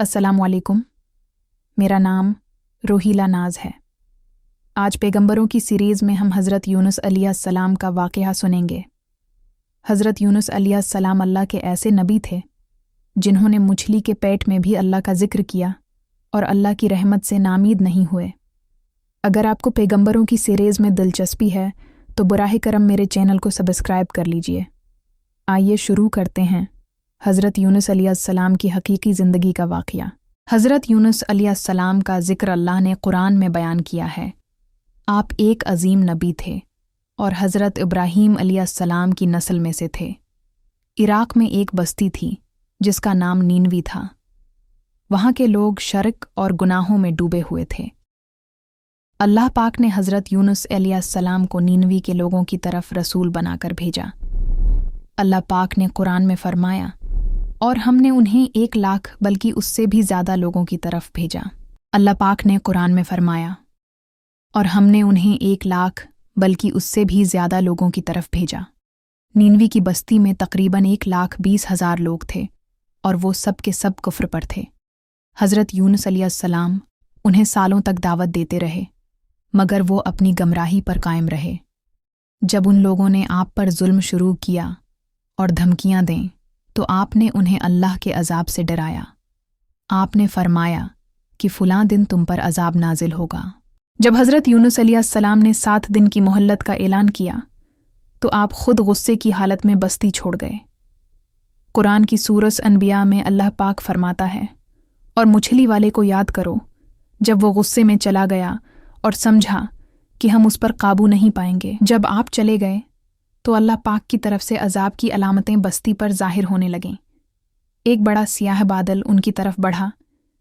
अस्सलामुअलैकुम। मेरा नाम रोहीला नाज है। आज पैगंबरों की सीरीज़ में हम हज़रत यूनुस अलैहिस्सलाम का वाक़या सुनेंगे। हज़रत यूनुस अलैहिस्सलाम अल्लाह के ऐसे नबी थे जिन्होंने मछली के पेट में भी अल्लाह का जिक्र किया और अल्लाह की रहमत से नामीद नहीं हुए। अगर आपको पैगंबरों की सीरीज़ में दिलचस्पी है तो बराह करम मेरे चैनल को सब्सक्राइब कर लीजिए। आइए शुरू करते हैं हज़रत यूनुस अलैहिस्सलाम की हकीकी ज़िंदगी का वाक़या। हज़रत यूनुस अलैहिस्सलाम का ज़िक्र अल्लाह ने कुरान में बयान किया है। आप एक अजीम नबी थे और हज़रत इब्राहीम अलैहिस्सलाम की नस्ल में से थे। इराक़ में एक बस्ती थी जिसका नाम नीनवी था। वहाँ के लोग शर्क और गुनाहों में डूबे हुए थे। अल्लाह पाक ने हज़रत यूनुस अलैहिस्सलाम को नीनवी के लोगों की तरफ रसूल बनाकर भेजा। अल्लाह पाक ने कुरान में फरमाया, और हमने उन्हें 1 लाख बल्कि उससे भी ज़्यादा लोगों की तरफ भेजा। अल्लाह पाक ने कुरान में फरमाया, और हमने उन्हें 1 लाख बल्कि उससे भी ज़्यादा लोगों की तरफ भेजा। नीनवी की बस्ती में तकरीबन 1,20,000 लोग थे और वो सब के सब कुफ्र पर थे। हज़रत यूनुस अलैहिस्सलाम उन्हें सालों तक दावत देते रहे मगर वो अपनी गमराही पर कायम रहे। जब उन लोगों ने आप पर जुल्म शुरू किया और धमकियां दें तो आपने उन्हें अल्लाह के अजाब से डराया। आपने फरमाया कि फ़लाँ दिन तुम पर अजाब नाजिल होगा। जब हज़रत यूनुस अलैहिस्सलाम ने 7 दिन की मोहल्लत का ऐलान किया तो आप खुद गुस्से की हालत में बस्ती छोड़ गए। कुरान की सूरत अनबिया में अल्लाह पाक फरमाता है, और मछली वाले को याद करो जब वो गुस्से में चला गया और समझा कि हम उस पर काबू नहीं पाएंगे। जब आप चले गए तो अल्लाह पाक की तरफ से अजाब की अलामतें बस्ती पर ज़ाहिर होने लगीं। एक बड़ा सियाह बादल उनकी तरफ बढ़ा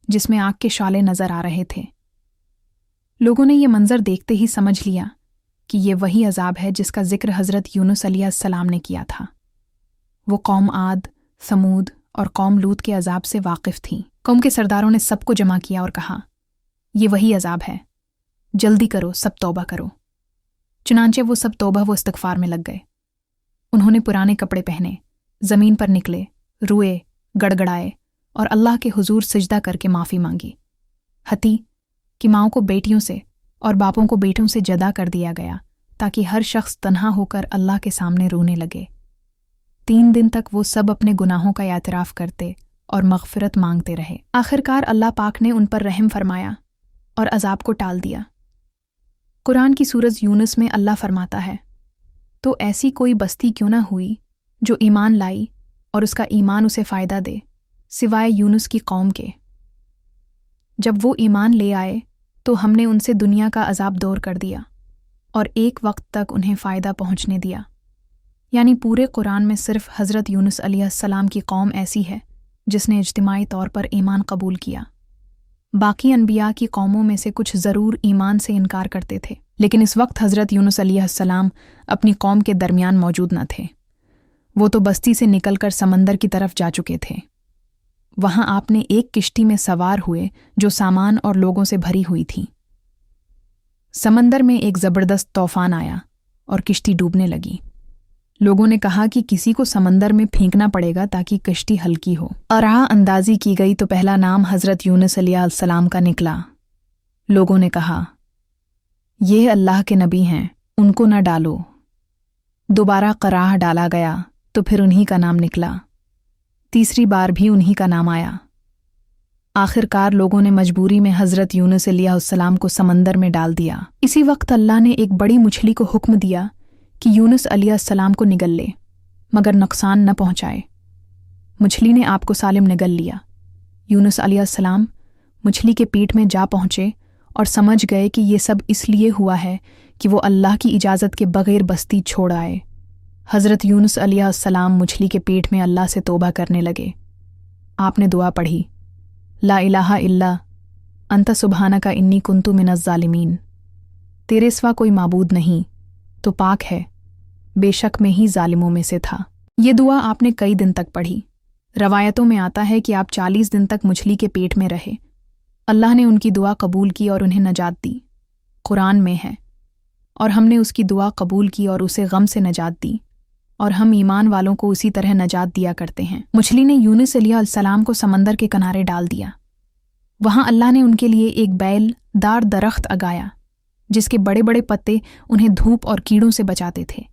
जिसमें आग के शाले नज़र आ रहे थे। लोगों ने ये मंजर देखते ही समझ लिया कि ये वही अजाब है जिसका जिक्र हज़रत यूनुस अलैहिस्सलाम ने किया था। वो कौम आद, समूद और कौम लूत के अजाब से वाकिफ़ थी। कौम के सरदारों ने सबको जमा किया और कहा, ये वही अजाब है, जल्दी करो, सब तौबा करो। चुनांचे वो सब तौबा व इस्तिग़फ़ार में लग गए। उन्होंने पुराने कपड़े पहने, ज़मीन पर निकले, रोए, गड़गड़ाए और अल्लाह के हुजूर सिजदा करके माफ़ी मांगी। हती कि माँओं को बेटियों से और बापों को बेटों से जदा कर दिया गया ताकि हर शख्स तन्हा होकर अल्लाह के सामने रोने लगे। 3 दिन तक वो सब अपने गुनाहों का एतराफ़ करते और मग़फ़िरत मांगते रहे। आखिरकार अल्लाह पाक ने उन पर रहम फरमाया और अजाब को टाल दिया। कुरान की सूरत यूनुस में अल्लाह फरमाता है, तो ऐसी कोई बस्ती क्यों ना हुई जो ईमान लाई और उसका ईमान उसे फ़ायदा दे, सिवाय यूनुस की कौम के। जब वो ईमान ले आए तो हमने उनसे दुनिया का अजाब दूर कर दिया और एक वक्त तक उन्हें फ़ायदा पहुँचने दिया। यानी पूरे कुरान में सिर्फ हज़रत यूनुस अलैहिस्सलाम की कौम ऐसी है जिसने इज्तिमाई तौर पर ईमान कबूल किया। बाकी अनबिया की कौमों में से कुछ ज़रूर ईमान से इनकार करते थे, लेकिन इस वक्त हज़रत यूनुस अलैहिस्सलाम अपनी कौम के दरमियान मौजूद न थे। वो तो बस्ती से निकलकर समंदर की तरफ जा चुके थे। वहाँ आपने एक किश्ती में सवार हुए जो सामान और लोगों से भरी हुई थी। समंदर में एक ज़बरदस्त तूफ़ान आया और किश्ती डूबने लगी। लोगों ने कहा कि किसी को समंदर में फेंकना पड़ेगा ताकि किश्ती हल्की हो। राह अंदाज़ी की गई तो पहला नाम हज़रत यूनुस अलैहिस्सलाम का निकला। लोगों ने कहा, ये अल्लाह के नबी हैं, उनको न डालो। दोबारा कराह डाला गया तो फिर उन्हीं का नाम निकला। तीसरी बार भी उन्हीं का नाम आया। आखिरकार लोगों ने मजबूरी में हज़रत यूनुस अलैहिस्सलाम को समंदर में डाल दिया। इसी वक्त अल्लाह ने एक बड़ी मछली को हुक्म दिया कि यूनुस अलैहिस्सलाम को निगल ले, मगर नुकसान न पहुँचाए। मछली ने आपको सालिम निगल लिया। यूनुस अलैहिस्सलाम मछली के पेट में जा पहुँचे और समझ गए कि ये सब इसलिए हुआ है कि वो अल्लाह की इजाज़त के बग़ैर बस्ती छोड़ आए। हज़रत यूनुस अलैहिस्सलाम मछली के पेट में अल्लाह से तौबा करने लगे। आपने दुआ पढ़ी, ला इलाहा इल्ला अंता सुब्हानका इन्नी कुन्तु मिनज़ ज़ालिमीन। तेरे सिवा कोई माबूद नहीं, तो पाक है, बेशक मैं ही ज़ालिमों में से था। ये दुआ आपने कई दिन तक पढ़ी। रवायतों में आता है कि आप 40 दिन तक मछली के पेट में रहे। अल्लाह ने उनकी दुआ कबूल की और उन्हें नजात दी। कुरान में है, और हमने उसकी दुआ कबूल की और उसे गम से नजात दी, और हम ईमान वालों को उसी तरह नजात दिया करते हैं। मछली ने यूनुस अलैहिस्सलाम को समंदर के किनारे डाल दिया। वहाँ अल्लाह ने उनके लिए एक बैलदार दरख्त उगाया जिसके बड़े बड़े पत्ते उन्हें धूप और कीड़ों से बचाते थे।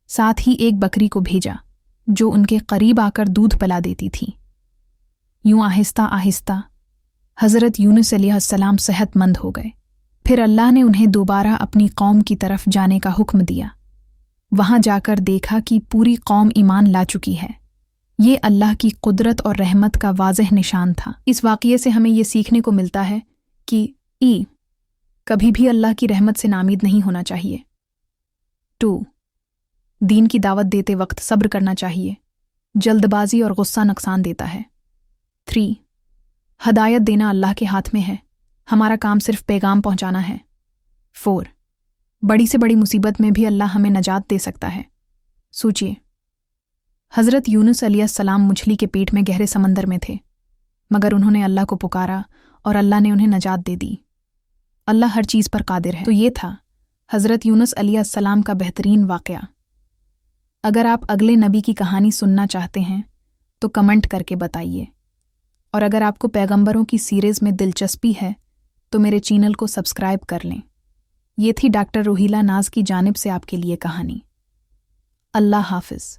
साथ ही एक बकरी को भेजा जो उनके करीब आकर दूध पिला देती थी। यूं आहिस्ता आहिस्ता हज़रत यूनुस अलैहिस्सलाम सेहतमंद हो गए। फिर अल्लाह ने उन्हें दोबारा अपनी कौम की तरफ जाने का हुक्म दिया। वहां जाकर देखा कि पूरी कौम ईमान ला चुकी है। ये अल्लाह की कुदरत और रहमत का वाज़ह निशान था। इस वाक़ये से हमें ये सीखने को मिलता है कि कभी भी अल्लाह की रहमत से नामीद नहीं होना चाहिए। 2. दीन की दावत देते वक्त सब्र करना चाहिए। जल्दबाजी और गुस्सा नुकसान देता है। 3. हदायत देना अल्लाह के हाथ में है, हमारा काम सिर्फ पैगाम पहुंचाना है। 4. बड़ी से बड़ी मुसीबत में भी अल्लाह हमें नजात दे सकता है। सोचिए, हज़रत यूनुस अलैहिस्सलाम मछली के पेट में गहरे समंदर में थे, मगर उन्होंने अल्लाह को पुकारा और अल्लाह ने उन्हें नजात दे दी। अल्लाह हर चीज़ पर कादिर है। तो ये था हज़रत यूनुस अलैहिस्सलाम का बेहतरीन वाक़या। अगर आप अगले नबी की कहानी सुनना चाहते हैं तो कमेंट करके बताइए, और अगर आपको पैगंबरों की सीरीज़ में दिलचस्पी है तो मेरे चैनल को सब्सक्राइब कर लें। ये थी डॉक्टर रोहिला नाज की जानिब से आपके लिए कहानी। अल्लाह हाफ़िज़।